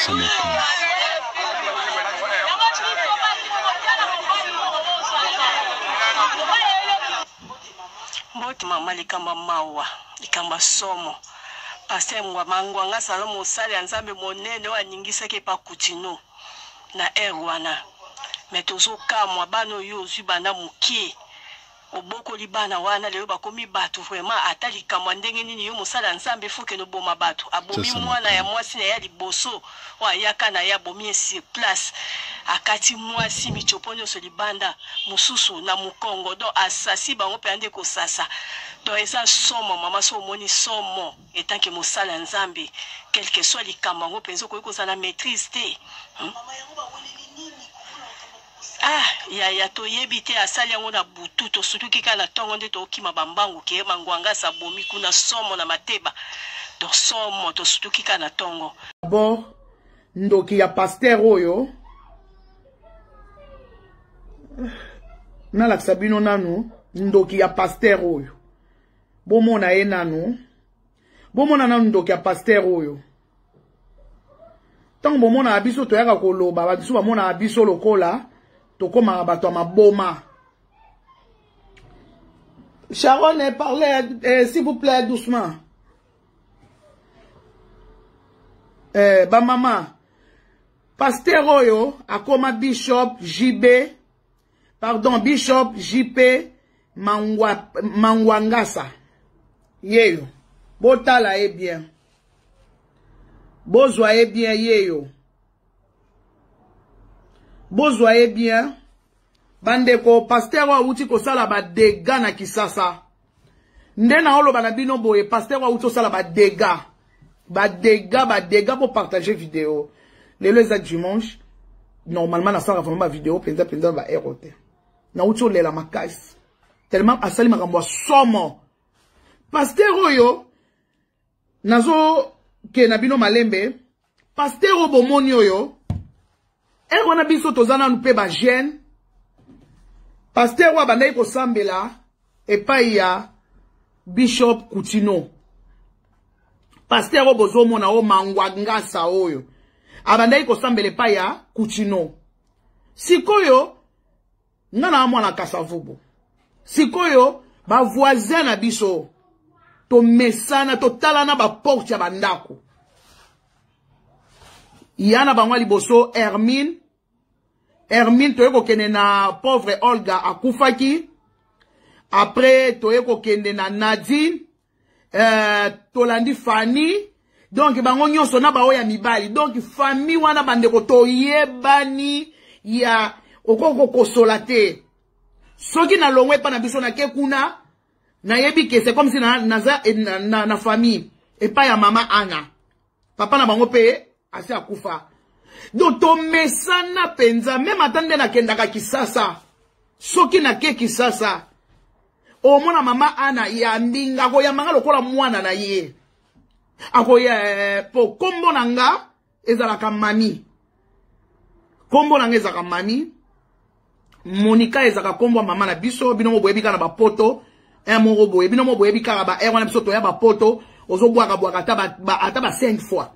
ça me compte. Mboti mama likamba mawa, likamba somo. Pasteur Mwanga Salomo Sali Anzambe monene wa nyingisa ke pa kutino na erwana. Metozo kamwa bano yozu bana mukie. Oboko libana wana leo bakomi batu vraiment atali kamwa ndenge nini yo musala Nzambe fuke no boma batu. Abomi mwana ya mwasi na ya liboso wa yaka na ya bomi sur place. Akati mwasi michoponyo so libanda mususu na mukongo do asasi bango pe ande ko sasa. Donc eza somo mama so moni somo etant que musala Nzambe quel que soit likamba ngo penzo ko kozala maîtrise te. Ya to yebite asali yango na butu to sutuki kana tongo nde to kima bambangu ke mangwanga sabomi kuna somo na mateba. Donc somo to sutuki kana tongo. Bon ndoki ya pasteur oyo na la sabino nanu ndoki ya pasteur oyo bomona ye nanu bomona nanu ndoki ya pasteur oyo tango bomona abiso to yaka koloba badisu bamona abiso lokola tokoma bato ya maboma. Sharon, parlez s'il vous plaît doucement. Ba maman pasteur oyo akoma Bishop JB Bishop JP Mangwangasa yeyo botala e bien bozwa bien yeyo bozwa bien bandeko pasteur wa uti ko sala ba dega na Kisasa nde na olo bana bino boye pasteur wa uti ko sala ba dega pour partager vidéo les dimanche normalement na sala vraiment vidéo penza ba erote na uti le la makas tellement asali makambo somo pasteur oyo nazo ke na bino malembe pasteur obomoni oyo wana biso tozana nupe ba jeune pasteur wa bandai ko sambela epai ya Bishop Kutino pasteur obozo mona o Mangwangasa oyo abandai ko sambela epai ya Kutino sikoyo ngana mwana kasavubu sikoyo ba voisin na biso to mesana to talana ba porte ya bandako yana bangwa liboso Hermine toyeko kende na pauvre Olga akufaki après toyeko kende na Nadine tolandi Fanny donc bango nyonso na ba oya mibali donc famille wana bandeko toyebani ya okoko kosolate soki na longwe pa na biso na kekuna na yebi ke c'est comme si na famille et pas ya mama Anna papa na bango pe asi akufa donc to mesana penza même atande na kendaka Kisasa soki na ke Kisasa o mona mama Anna ya mbinga ko ya manga lokola mwana na ye akoya po kombo nanga ezalaka mami kombo nanga ezalaka mami Monica ezaka kombo mama na biso bino boyebika na bapoto moko boye bino boyebika ba wana biso to ya bapoto ozobwaka ata ba 5 fois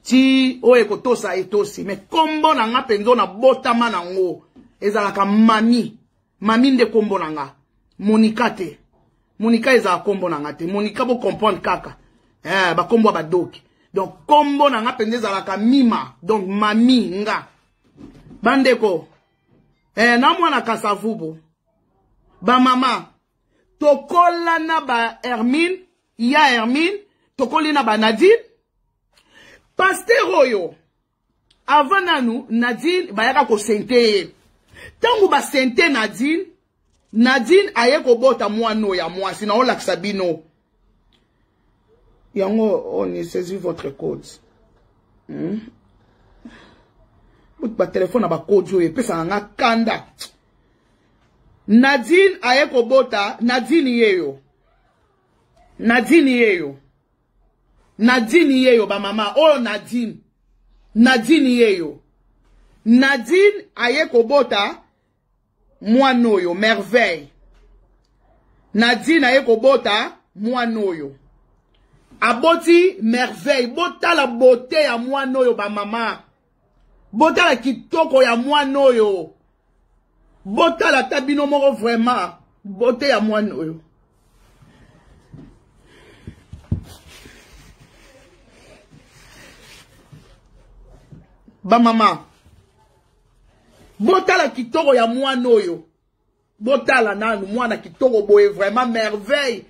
ti oye kotosa etosi mais kombo nanga penzo na botama nango ezalaka mami nde kombo nanga Monica te Monica ezaka kombo nanga te Monica bo comprendre kaka ba kombo ba doki donc kombo nanga penzo ezalaka mima donc mami nga bandeko na mwana kasavubu ba mama tokola na ba Hermine tokoli na ba Nadine pasteur oyo avant nanu Nadine bayaka ko sente tangu ba sente Nadine aye ko bota mwano ya mwasi na olakisa bino yango on saisit votre code ba téléphone na ba code yo pesa nga kanda Nadine aye ko bota Nadine yeyo ba mama oh Nadine yeyo Nadine aye ko bota mwanoyo merveille Nadine aye ko bota mwanoyo aboti merveille. Bota la beauté ya mwana oyo ba mama. Bota la kitoko ya mwana oyo. Bota la tabino moko vraiment. Beauté ya mwana oyo. Ba mama. Bota la kitoko ya mwana oyo. Bota la nanu mwana kitoko boye vraiment merveille.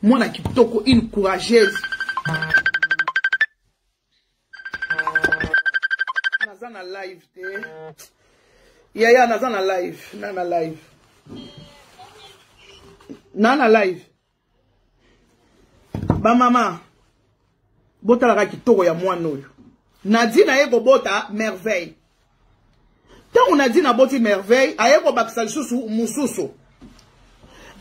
Mwana kitoko une courageuse. Nazana live te. Yeah, nazana live. Nana live. Nana live. Ba mama. Bota la kitoko ya mwana oyo. Nadine ayeko bota merveille. Tant on a dit na boti merveille, ayeko bakisa susu mususu.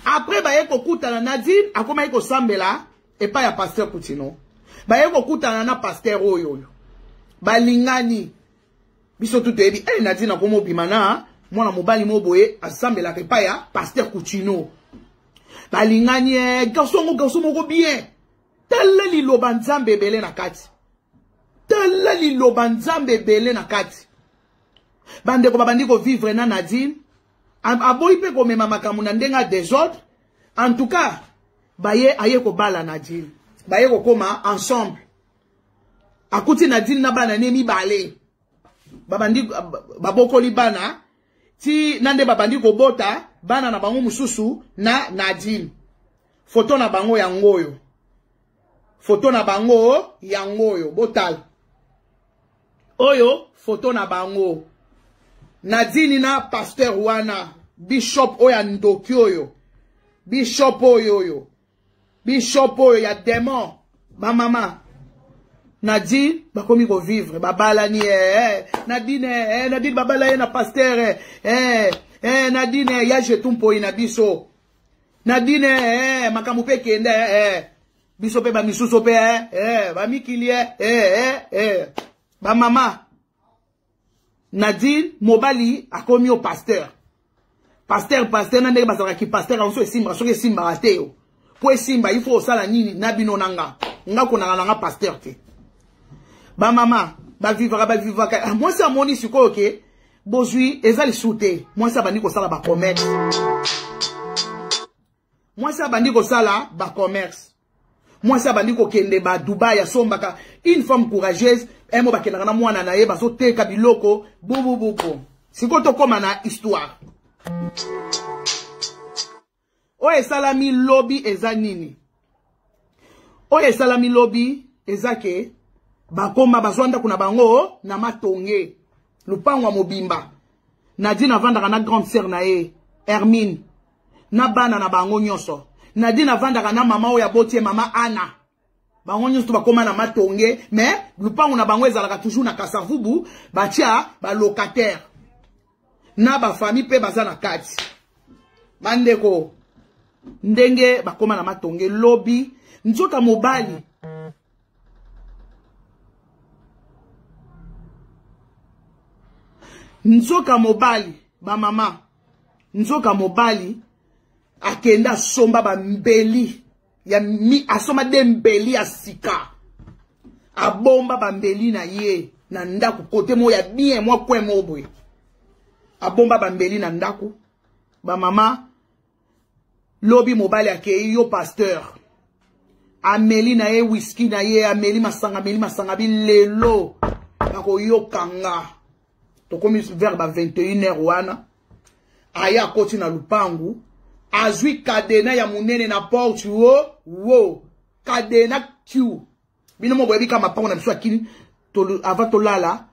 Après bayeko kuta na Nadine, akoma yeko sambela et pas ya pasteur Koutino. Bayeko kuta na pasteur oyo. Balingani. Biso tout ebi, Nadine akomo bimana, mwana mobali moboye asambela et pas ya pasteur Koutino. Balingani garçon moko bien. Telle li lobanzambe bele na kati. Telle li lobanzambe bele na kati. Bande ko babandi ko vivre na Nadine. Aboyi pe ko mema makamu na ndenga désordre. En tout cas, baye aye ko bala Nadine. Baye ko koma ensemble. Akuti Nadine na bana nemi bale. Babandi babokoli bana. Ti nande babandi ko bota bana na bango mususu na Nadine. Photo na bango yangoyo. Photo na bango yangoyo botal. Oyo photo na bango. Nadine na pasteur wana bishop oya ndoki oyo. Bishop oyo. Bishop oyo ya démon. Ba mama. Nadine bakomi ko vivre babala ni Nadine Nadine babala ye na pasteur Nadine ya jetumpo ina biso. Nadine makamu pe kende biso pe ba misuso pe ba mikilie ba mama. Nadine mobali akomi au pasteur. Pasteur nande basaka ki pasteur onso esimba soki esimba rateo. Po esimba il faut sala nini nabino nanga. Nga konanga nanga pasteur te. Ba mama, ba vivra. Moi ça moni siko OK. Bozui ezali soute. Moi ça bandi ko sala ba commerce. Moi ça bandi ko sala ba commerce. Moi ça bandi ko kende ba Dubai ya sombaka une femme courageuse. Emo bakena na mwana na ye baso teka biloko bubu. Siko to koma na histoire. Oye salami lobby eza nini? Oye salami lobby ezake bakoma bazwanda kuna bango na matonge. Lupango mobimba. Nadine avandaka na grande sœur na ye Hermine. Na bana na bango nyonso. Nadine avandaka na mama oya botie mama Anna. Bango nyonso bakoma na matonge, mais lupango na bango ezalaka toujours na Kasavubu, batia ba locataire. Na ba famille pe baza na kati. Bandeko ndenge bakoma na matonge lobby nzoka mobali. Nzoka mobali ba mama. Nzoka mobali akenda somba ba mbeli. Ya mi asoma de mbeli ya sika. Abomba ba mbeli na ye. Na ndaku kote mo ya bien mwa kwe mobwe. Abomba ba mbeli na ndaku. Ba mama. Lobby mobile ake yo pasteur. Ameli na ye whisky na ye. Ameli masanga bi lelo. Bako yo kanga. Tokomi vers ba 21h wana. Aya koti na lupangu. Azui kadena ya munene na porte wo kadena Q bino mo boyebi kama pa on a biso akini to avant to lala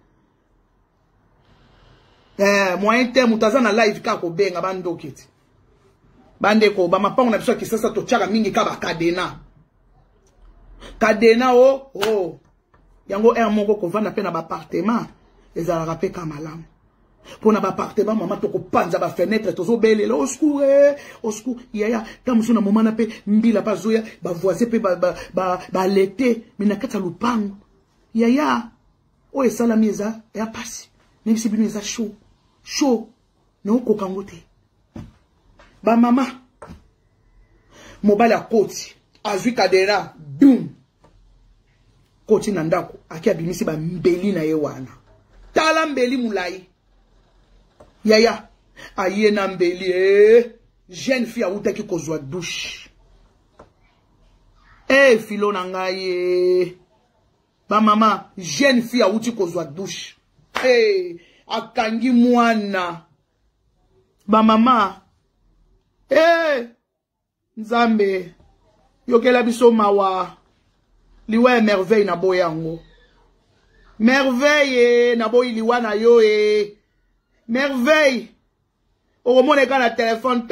moyen terme utaza na live ka ko benga bandokiti bande ko ba mapa on a biso akisasa to chaka mingi ka ba kadena yango moko ko vanda pe na ba appartement ezala pe ka malamu. Pour na ba appartement maman to ko panza ba fenêtre to zo belela au secours yaya tamuso na mama na pe mbila pa zoya ba voisin pe ba lete mina kata lupango yaya o esala mieza ya pasi même si bino eza chaud no ko kangote ba mama mobali akoti azwi kadera boum koti na ndako aki abimisi ba mbeli na ye wana tala mbeli mulai yaya aye na mbeli jeune fille autaki kozwa douche filo na ngai ba mama jeune fille auti kozwa douche akangi mwana ba mama nzambe yokela biso mawa liwa merveille na boyango merveille na boyi liwa na yo merveille omoneka na téléphone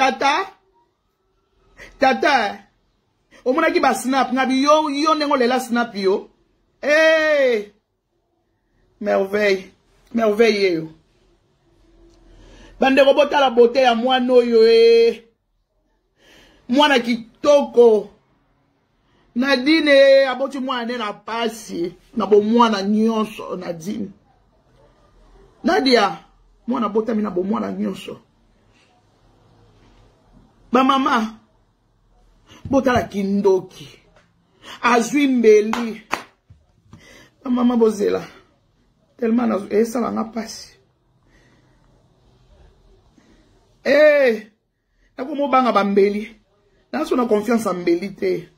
tata omonaki ba snap ngabi yo ndengo lela snap yo merveille yo bande robota la beauté ya mwana oyo mwana kitoko Nadine aboti mwana na pasi na bo mwana nyonso Nadine Nadia mwana bota mina bo mwana nyonso ba mama bota la kindoki azwi mbeli ba mama bozela tellement na sala nga pasi nako mobanga bambeli naso na confiance en mbeli te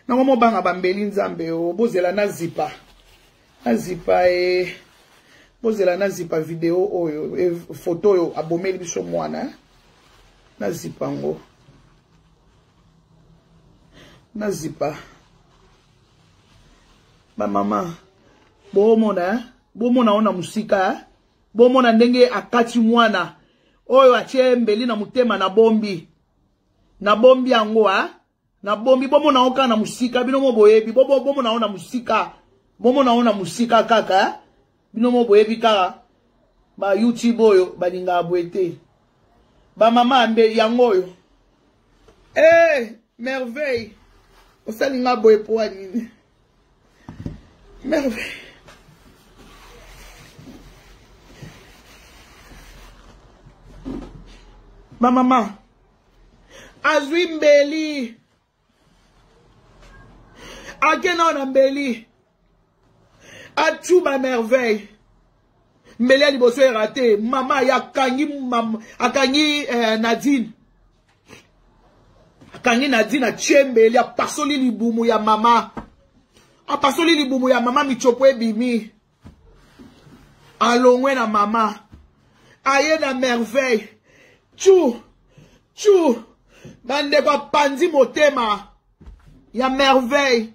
nako mobanga bambeli nzambe bozela na zipa bozela na zipa video oyo photo oyo abomeli biso mwana na zipa ngo na zipa ba mama bomona ona musika bomona ndenge akati mwana oyo atie mbeli na mutema na bombi yango na bombi bomona oka na musika binomo boyebi bomona ona musika bomona ona musika kaka binomo boyebi kaka ba YouTube oyo balinga abwete ba mama mbe yango oyo merveille osalinga boye po ani merveille ba mama azwi mbeli akena na mbeli achuba merveille mbeli ya liboso erate mama akangi Nadine achie mbeli apasoli libumu ya mama michopo ebimi alongwe na mama aye na merveille Chou bande kwa panzi motema ya merveille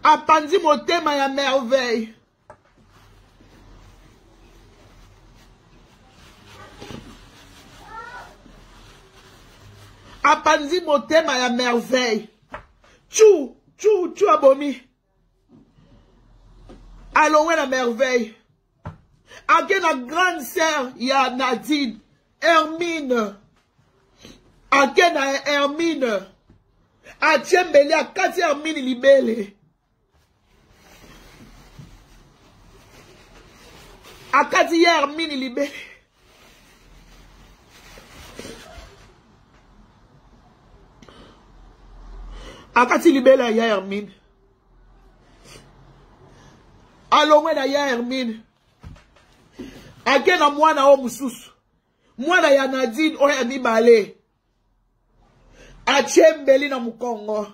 apanzi motema ya merveille apanzi motema ya merveille chou abomi alongwe na merveille ake na grande sœur ya Nadine Hermine ake na Hermine atie mbeli akati Hermine libele akati ya Hermine libele akati libele ya Hermine alongwe na ya Hermine ake na mwana o mususu mwana ya Nadine oya mibale atie mbeli na mukongo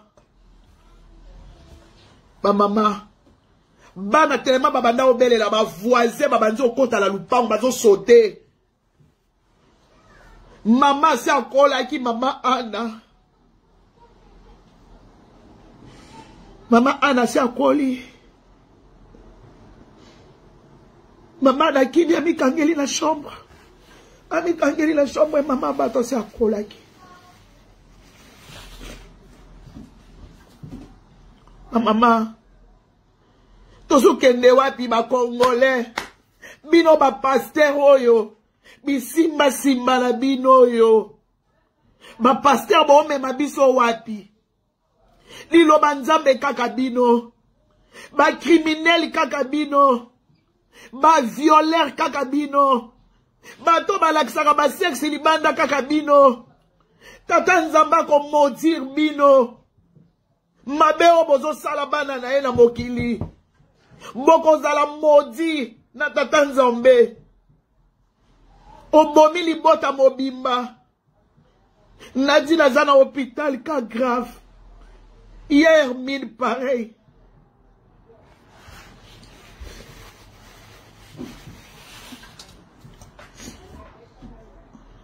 ba mama bana telema babanda obelela ba voisin babanzi okota la lupango bazo sauter mama si akola ki mama Anna si akoli mama na kini amikangeli na chambre mama bato si akolaki mama tozo kende wapi ba Congolais bino ba pasteur oyo bisimba na bino oyo ba pasteur bo mema biso wapi lilo banzambe kaka bino ba criminel kaka bino ba violeur kaka bino bato balakisaka ba sexe libanda kaka bino Tata Nzamba ko maudire bino. Mabeo bozo salabana na ye na mokili. Boko zala maudit na Tata Nzambe. Obomi libota mobimba. Nadi naza na hôpital cas grave. Hier mine pareil.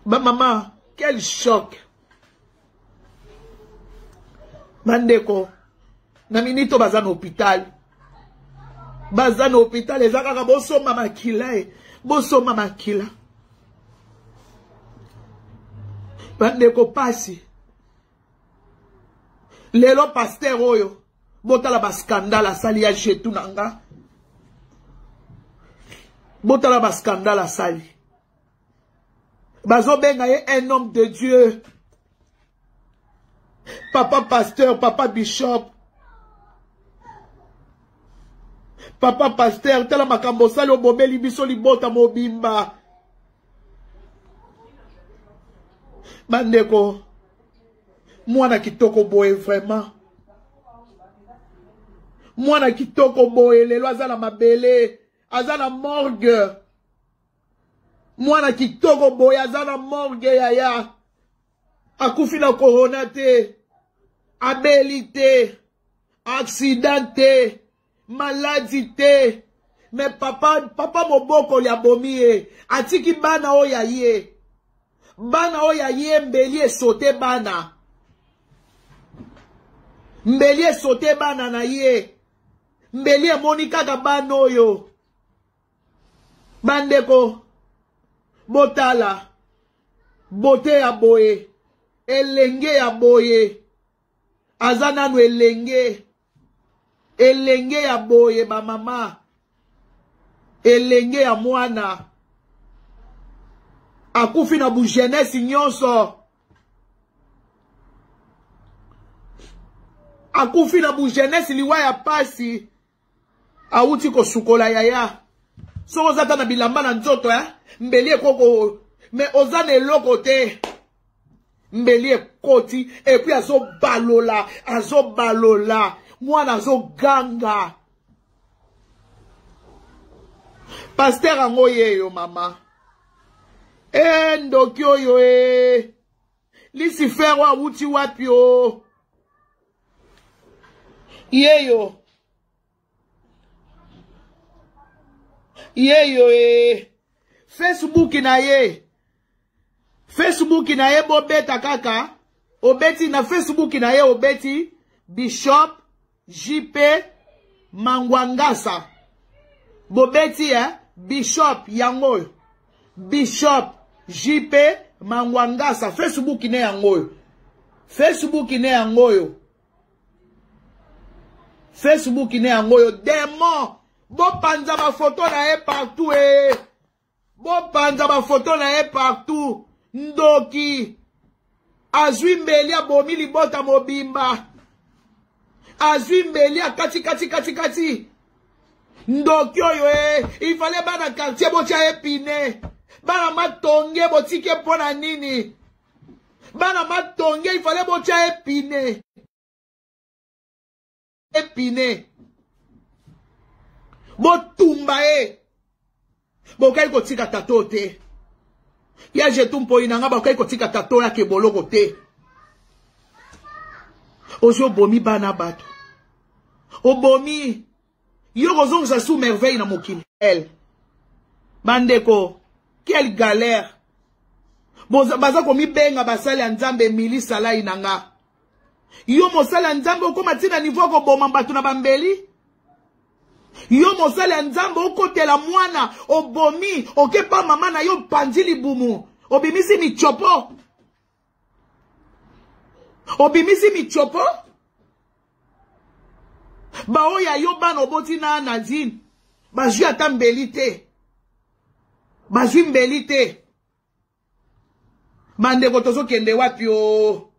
Ba maman, quel choc. Mandeko, na minito baza na hôpital. Baza na hôpital, ezaka boso mama kila e. Boso mama kila. Mandeko pasi. Lelo pasteur oyo. Botala ba scandale asali ya jetu nanga. Botala ba scandale asali. Bazo benga ye un homme de Dieu. Papa pasteur, papa bishop. Papa pasteur, tala makambo sali obomeli biso libota mobimba. Bandeko, mwana kitoko boye vraiment. Mwana kitoko boye, lelo azala mabele, azala morgue. Mwana kitoko boye, azala morgue yaya. Akufi na corona te, abeli te, accident te, maladie te. Mais papa moboko li abomi ye, atiki bana oya ye. Bana oya ye mbeli esote bana. Mbeli esote bana na ye. Mbeli emoni kaka bana oyo. Bandeko, botala, bote ya boye. Elenge ya boye. Azananu elenge. Elenge ya boye ba mama. Elenge ya mwana. Akufi na bu jeunesse nyonso. Akufi na bu jeunesse liwa ya pasi. Auti ko sukola yaya. Soko zata na bilamba na nzoto mbeli koko. Me ozane eloko te. Mbeli koti. Et puis azo balola. Azo balola. Mwana azo ganga. Pasteur angoye yo mama. Ndokyo yo Lucifer wa wuti wapi yo. Yeyo. Facebook na ye. Facebook na ye bobeta kaka. Obeti na Facebook na ye obeti. Bishop JP Mangwangasa. Bobeti Bishop yango. Bishop JP Mangwangasa. Facebook ne yango. Facebook ne yango. Facebook ne yango. Démon. Bo panza ma photo na ye partout Bo panza ma photo na ye partout. Ndoki. Azwi mbeli abomi libota mobimba. Azwi mbeli kati. Ndoki oyo il fallait bana quartier botia epine. Bana matonge botike pona nini. Bana matonge il fallait botia epine. Botumba bokai ko tika tato te. Ya jetumpo inanga bokai ko tika tato ya keboloko te. Ojo bomi bana bato. Obomi. Yo gozong sa sous merveille na mokili. Bandeko. Quelle galère. Baza komi benga basali ya nzambe mili sala inanga. Yo mosala nzambe okoma tina niveau ko boma mbatu na bambeli. Yo mosala nzambe okotela mwana obomi okepa mama na yo panjili bumu. Obimisi michopo. Obimisi michopo. Ba oya yo bana oboti na Nadine. Bajui ata mbeli te. Bajui mbeli te. Bandeko tozo kende wapi o.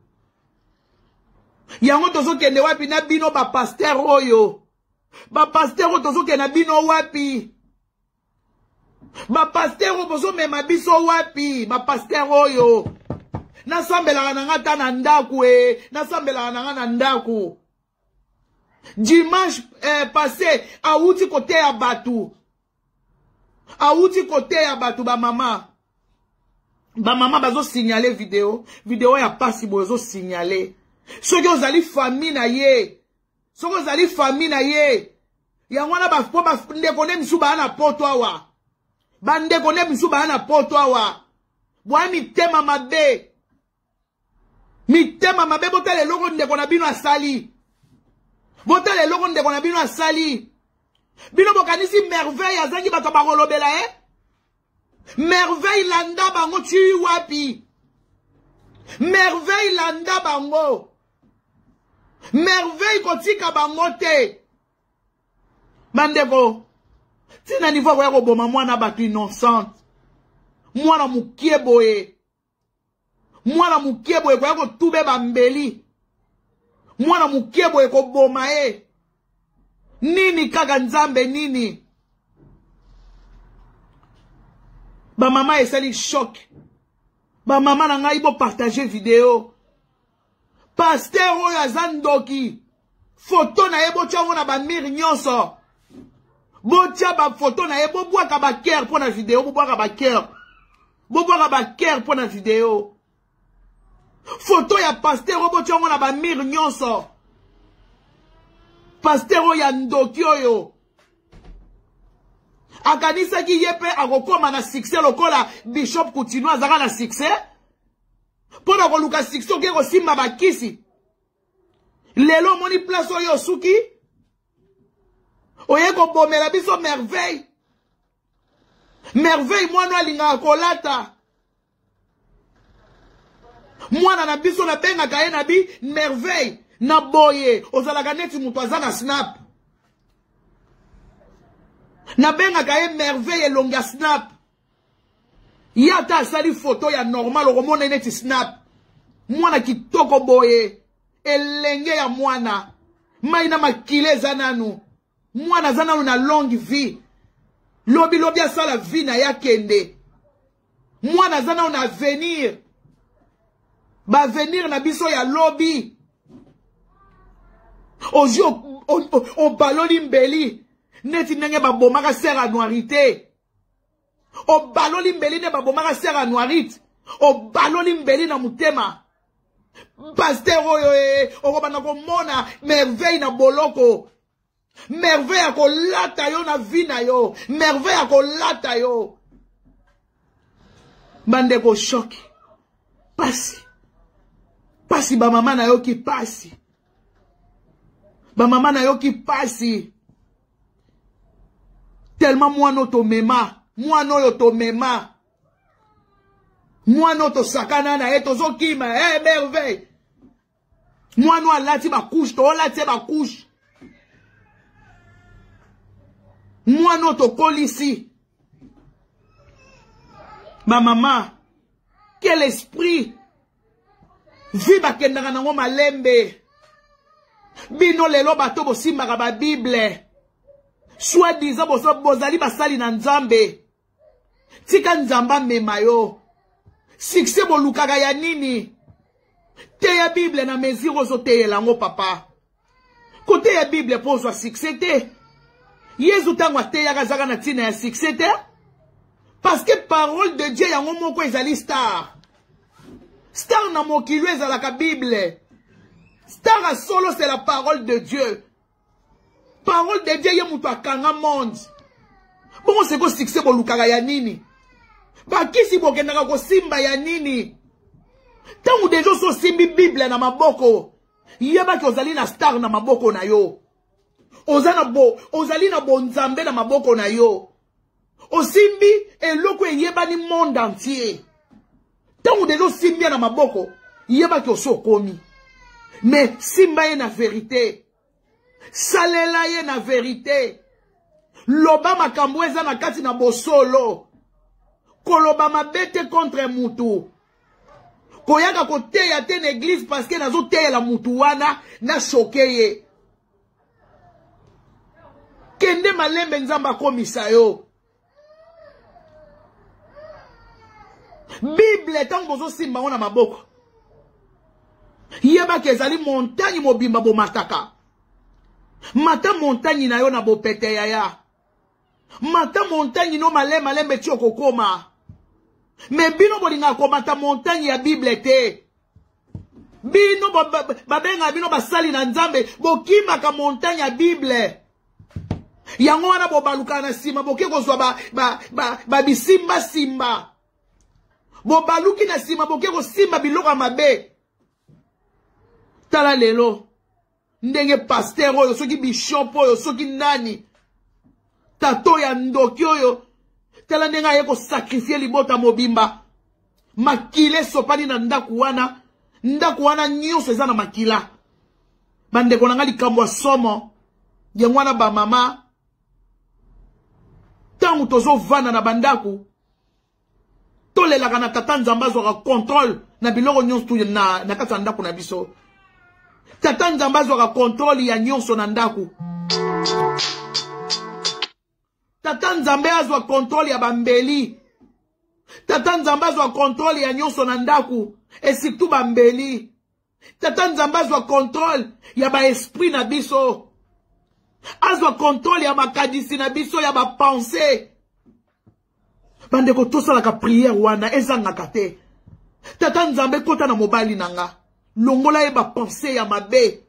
Yango tozo kende wapi na bino ba pasteur oyo. Ba pasteur oyo tozo kende bino wapi. Ba pasteur oyo bozo mema biso wapi. Ba pasteur oyo. nasambelaka na nga ta na ndaku nasambelaka na nga na ndaku. Dimanche passé auti côté ya batu. Auti côté ya batu ba mama. Ba mama bazo signaler vidéo ya pasi bozo signaler. Soki ozali famille na ye. Soki ozali famille na ye. Yango na ba po ba ndeko ne misu ba na poto awa. Ba ndeko ne misu ba na poto awa. Bwa mitema mabe. Mitema mabe botale loko ndeko na bino asali. Botale loko ndeko na bino asali. Bino bokanisi merveille azangi bato bakolobela Merveille landa bango chi wapi. Merveille landa bango. Merveille kotika bango te. Mandeko. Tina niveau kwa yako boma mwana batu innocente. Mwana mukie boye. Mwana mukie boye kwa yako tube bambeli. Mwana mukie boye ko boma Nini kaka nzambe nini. Ba mama esali choc. Ba mama na ngai bo partager vidéo. Pasteur oyo azandoki. Photo na ye bo tchango na ba mir nyonso. Bo tcha ba photo na ye bo bwaka ba cœur pour na vidéo, bo bwaka ba cœur. Bo bwaka ba cœur pour na vidéo. Photo ya pasteur bo tchango na ba mir nyonso. Pasteur oyo ndoki oyo. Akanisa ki yepe akokoma na succès lokola Bishop Coutinho azaka na succès. Pona koluka succès oke ko simba bakisi. Lelo moni place oyo suki. Oye ko bomela biso merveille. Merveille mwana alinga kolata. Mwana na biso na benga kaye na bi merveille na boye ozalaka neti mutu aza na snap. Na benga kaye merveille elonga snap. Yata asali photo ya normal okomona neti snap. Mwana kitoko boye. Elenge ya mwana. Maina makile zananu. Mwana zananu na longue vie. Lobi lobi asala vie na ya kende. Mwana zananu na venir. Ba venir na biso ya lobi. Oji o baloli mbeli. Neti nenge ba bomaka sera noirité. O baloli mbeli ne ba bomaka sera noirite. O baloli mbeli na mutema. Pasteur oyo okobana komona merveille na boloko. Merveille akolata yo na vie na yo. Merveille akolata yo. Bandeko choc. Pasi. Pasi ba mama na yo ki pasi. Ba mama na yo ki pasi. Tellement mwana to mema. Mwana yo to mema. Mwana to sakana na ye tozo kima. Merveille. Mwana alati ba couche. To alati ba couche. Mwana to kolisi. Ma maman. Quel esprit. Viba kendanga nango malembe. Bino lelo bato bosimbaka ba Bible. Soit disant bozali basali na nzambe. Tika nzamba mema yo. Succès bolukaka ya nini? Te ya Bible na meziro zo te yelango papa. Kote ya Bible pozwa succès te. Yezu tangwa te ya kazaka na tina ya succès te. Parce que parole de Dieu yango moko ezali star. Star na mokilo ezalaka Bible. Star à solo c'est la parole de Dieu. Parole de Dieu yemuto akanga monde. Bongo seko succès bolukaka ya nini? Bakisi bokendaka ko simba ya nini? Tangu dejo so simbi Bible na maboko. Yeba ki ozali na star na maboko na yo. Ozali na bonzambe na maboko na yo. Osimbi eloko yeba ni monde entier. Tangu dejo simbi na maboko. Yeba ki oso komi. Mais simba ye na vérité. Salela ye na vérité. Loba makambo eza na kati na bosolo. Koloba mabete contre mutu. Koyaka koteya te n'église parce que nazo teya la mutu wana na choqué. Kende malembe nzamba komisa yo. Bible tango bozo simba ona maboko. Yeba kezali montagne mobimba bo mataka. Mata montagne na yo na bo pete yaya. Mata montagne no malembe tioko koma. Me bino bolinga komata montagne ya Bible te. Bino babenga bino basali na nzambe bokimaka montagne ya Bible. Yango wana bobaluka na sima boke kozwa ba bisimba simba. Bobaluki na sima boke kosimba biloka mabe. Tala lelo ndenge pasteur oyo soki bishop oyo soki nani tato ya ndoki oyo tala ndenge aye ko sacrifier libota mobimba makile sopani na ndaku wana nyonso eza na makila bandeko nanga likambo ya somo yango wana ba mama tangu tozo vana na bandaku tolelaka na tata nzambe azwaka contrôle na biloko nyonso na kati ya ndaku na biso. Tata nzambe azwaka contrôle ya nyonso na ndaku. Tata nzambe azwa contrôle ya bambeli. Tata nzambe azwa contrôle ya nyonso na ndaku. Et surtout bambeli. Tata nzambe azwa contrôle ya ba esprit na biso. Azwa contrôle ya makadisi na biso ya ba pensée. Bandeko tosalaka prière wana ezangaka te. Tata nzambe kota na mobali nanga. Longola ye ba pensée ya mabe.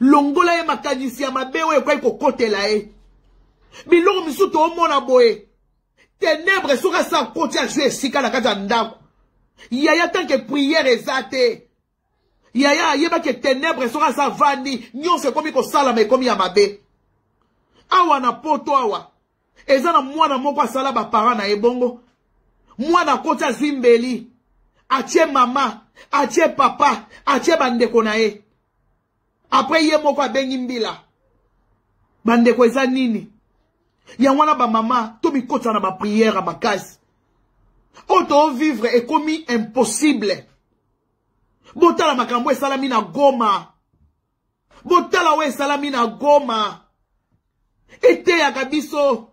Longola ye makadisi ya mabe oyo kwa kokotela ye. Biloko misuto omona boye. Ténèbres soka sa koti a jouer sika na kati ya ndako. Yaya tant que prière ezate. Yaya yeba ke ténèbres soka sa vandi nyonso komi ko sala me komi ya mabe. Awa na poto awa. Eza na mwana moko asala ba parents na ebongo. Mwana koti a zimbeli. Atie mama, atie papa, atie bandeko na ye. Après ye moko abengi mbila. Bandeko eza nini? Yangwana ba mama, to bikota na ba prière makasi. Oto vivre est commis impossible. Botala makambo esalami na Goma. Botala we esalami na Goma. Ete ya kabiso.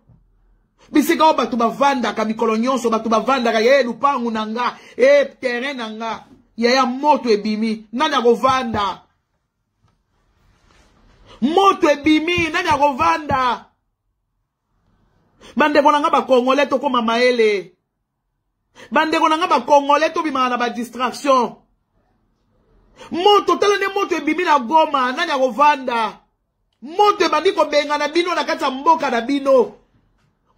Bisika o batu bavanda ka mikolo nyonso batu bavanda ka ye lupangu nanga terrain nanga ya moto ebimi nani akovanda moto ebimi nani akovanda bandeko nanga ba Congolais to koma maele bandeko nanga ba Congolais to bimana ba distraction moto tala ne moto ebimi na Goma nani akovanda moto ebandi ko benga na bino na kati ya mboka na bino.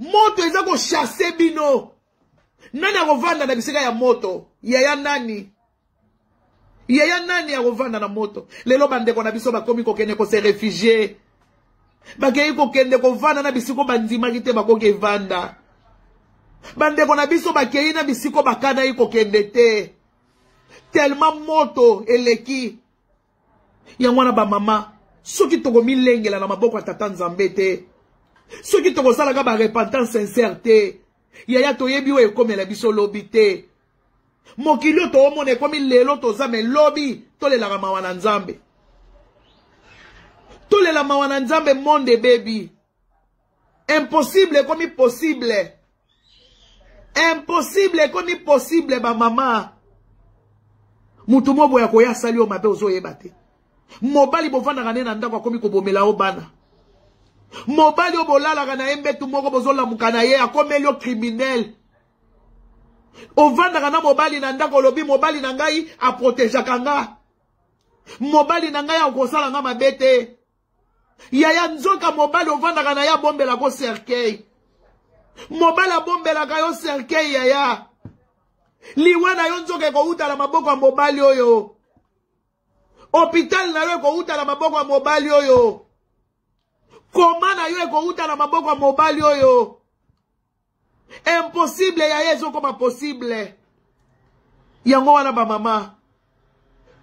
Moto eza ko chasser bino. Nani akovanda na bisika ya moto? Yaya nani? Yaya nani akovanda na moto? Lelo bandeko na biso bakomi kokende ko se réfugier. Bakei kokende ko vanda na bisiko bandima kite bakoke vanda. Bandeko na biso bakei na bisiko bakana yi kokende te. Tellement moto eleki. Yangwana ba mama, soki toko milengela na maboko ya tata nzambe te. Ceux qui te ressentent la repentance sincère te. Yaya to yebi we komela biso lobi te. Mokilio to omone komi lelo to zame lobi to le la mawana nzambe. To le la mawana nzambe monde baby. Impossible comme possible. Impossible comme possible ba mama. Mutu mobo ya koya sali o mabe ozo yebate. Mobali bovanda kane na ndako komi ko bomela o bana. Mobali obolala kana embetu moko bozola mukana ye akomeli o criminel. Ovanda kana mobali na ndako lobi mobali na ngai a protéger kanga. Mobali na ngai akosala nga mabete. Yaya nzoka mobali ovanda kana ya bombela ko cercueil. Mobali bombela ka yo cercueil yaya. Liwana yo nzoka ko uta la maboko ya mobali oyo. Hôpital na yo ko uta la maboko ya mobali oyo. Comment na yo eko uta na maboko ya mobali oyo? Impossible ya yezo koma possible. Yango wana ba mama.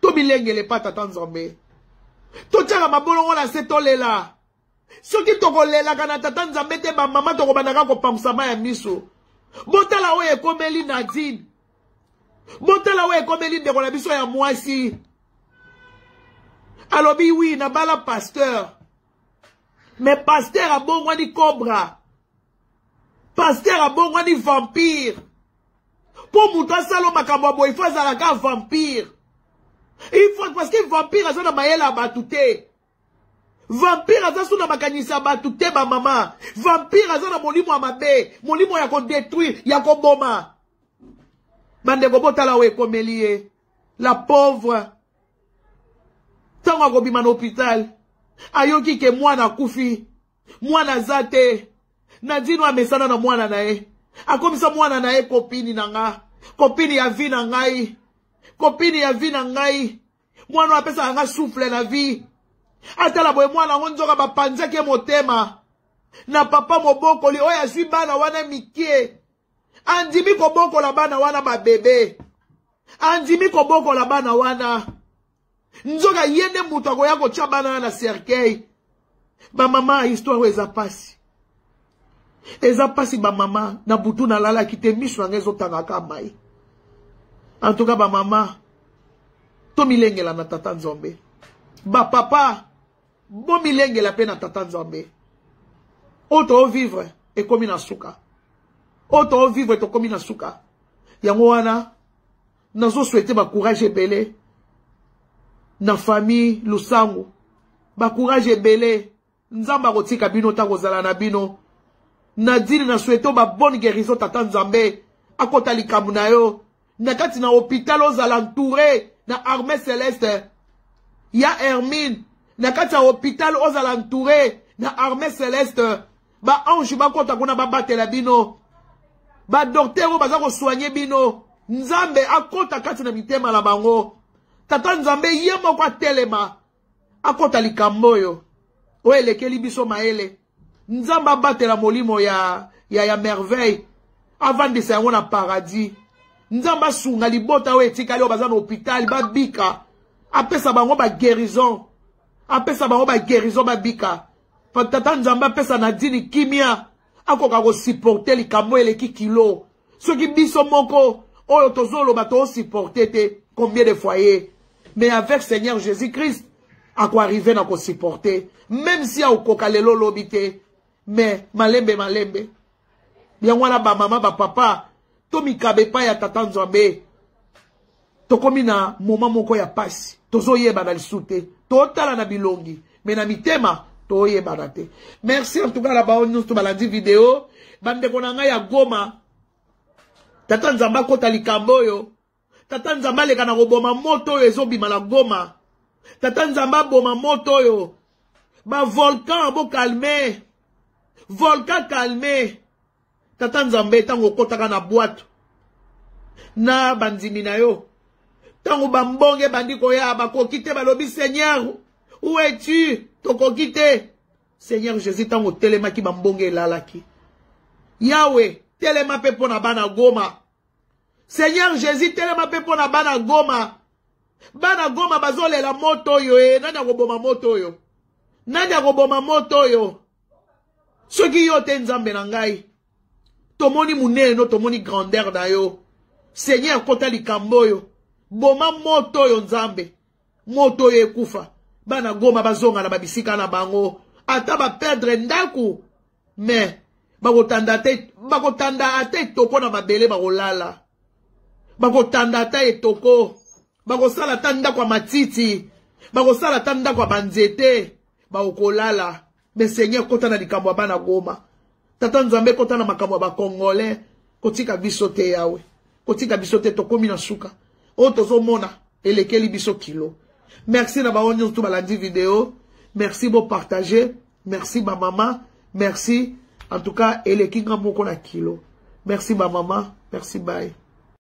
To bilengele pa tata nzambe. To tshaka mabolongo na se tolela. Soki toko lela kana tata nzambe te ba mama toko bandaka ko pamsama ya miso. Botala oyo ekomeli Nadine. Botala oyo ekomeli ndeko na biso ya mwasi. Alobi oui na bala pasteur. Mais pasteur a bon di cobra. Pasteur a bon di vampire. Pour mouta salo makambo boy fa zalaka vampire. Il faut, parce que vampire, ça n'a pas batouté. Vampire, ça n'a pas kanisa batouté, ma maman. Vampire, ça n'a pas molimo à ma bé. Molimo y'a qu'on détruit, y'a qu'on boma. Bande gobota la we komelie. La pauvre. Tant qu'on bima l'hôpital. Ayoki ke mwana kufi. Mwana zate. Nadino amesana na mwana nae. Akomisa mwana nae kopini nanga. Kopini ya vi na ngai. Kopini ya vi na ngai. Mwana apesa nga souffle na vie. Atala boye mwana ngonzoka bapanza ke motema. Na papa moboko li oya sui bana wana mikie. Andimi koboko la bana wana ba bebe. Andimi koboko la bana wana. Nzoka yende mutu akoya tia bana na cercueil. Ba mama histoire eza pasi. Eza pasi ba mama na butu na lala kite miso ngezo tangaka mai. En tout cas ba mama to milengela na tata Nzambe. Ba papa bo milengela pe na tata Nzambe. Oto vivre e komi na suka. Oto vivre to komi na suka. Yango wana nazo souhaiter ba courage ebele na famille Lusango. Ba courage ebele Nzamba kotika bino ta kozala na bino. Nadine na souhaiter ba bonne guérison tata Nzambe akota likambu na yo. Na kati na hôpital ozala entouré na armée céleste. Ya Hermine na kati na hôpital ozala entouré na armée céleste. Ba ange ba kota kuna ba batela bino. Ba docteur baza ko soigner bino. Nzambe akota kati na mitema la bango. Tata Nzambe ye moko atelema akota likambo yo. O elekeli biso maele. Nzamba batela molimo ya merveille avant de se na paradis. Nzamba sunga libota we etikali o baza na hôpital ba bika. Apesa bango ba guérison. Apesa bango ba guérison ba bika. Tata Nzamba apesa na dini kimia. Akoka ko supporter likambo eleki kilo. Soki biso moko oyo tozolo ba to supporter te combien de foyers. Mais avec Seigneur Jésus-Christ à quoi arriver na ko supporter. Même si a okoka lelo lobite. Mais malembe. Bien wana ba mama ba papa to mikabe pa ya tata Nzambe. To komi na moment moko ya pasi. Tozo yeba na lisute. To tala na bilongi. Mais na mitema to yeba na te. Merci en tout cas la ba nous to balandi vidéo. Bande konanga ya Goma. Tata Nzamba kota likambo yo. Tata Nzamba leka na koboma moto yo ezobima na Goma. Tata Nzamba boma moto yo. Ba volcan bo calmer. Volcan calmer. Tata Nzambe tango kotaka na boîte. Na bandimi na yo. Tango bambonge bandiko ya bakokite balobi Seigneur. Où es-tu? Tokokite. Seigneur Jésus tango telema ki bambonge lalaki. Yahweh telema pe pona bana Goma. Seigneur Jésus telema pe pona bana Goma. Bana Goma bazole la moto yo nani akoboma moto yo. Nani akoboma moto yo. Soki yo te Nzambe na ngai. Tomoni munene no tomoni grandeur na yo. Seigneur kota likambo yo. Boma moto yo Nzambe. Moto yo ekufa. Bana Goma bazonga na babisika na bango. Ata ba perdre ndaku. Mais bakotanda ate toko na mabele bakolala. Bakotanda ate etoko. Bakosala tanda kwa matiti. Bakosala tanda kwa banzete. Bakolala. Mais Seigneur kota na likambo bana Goma. Tata Nzambe kota na makambo ba Congolais. Kotika biso te yawe. Kotika biso te tokomi na suka. O tozo mona. Elekeli biso kilo. Merci na ba onyo tout balandi vidéo. Merci pour partager. Merci ma maman. Merci. En tout cas, eleki nga moko na kilo. Merci ma maman. Merci bye.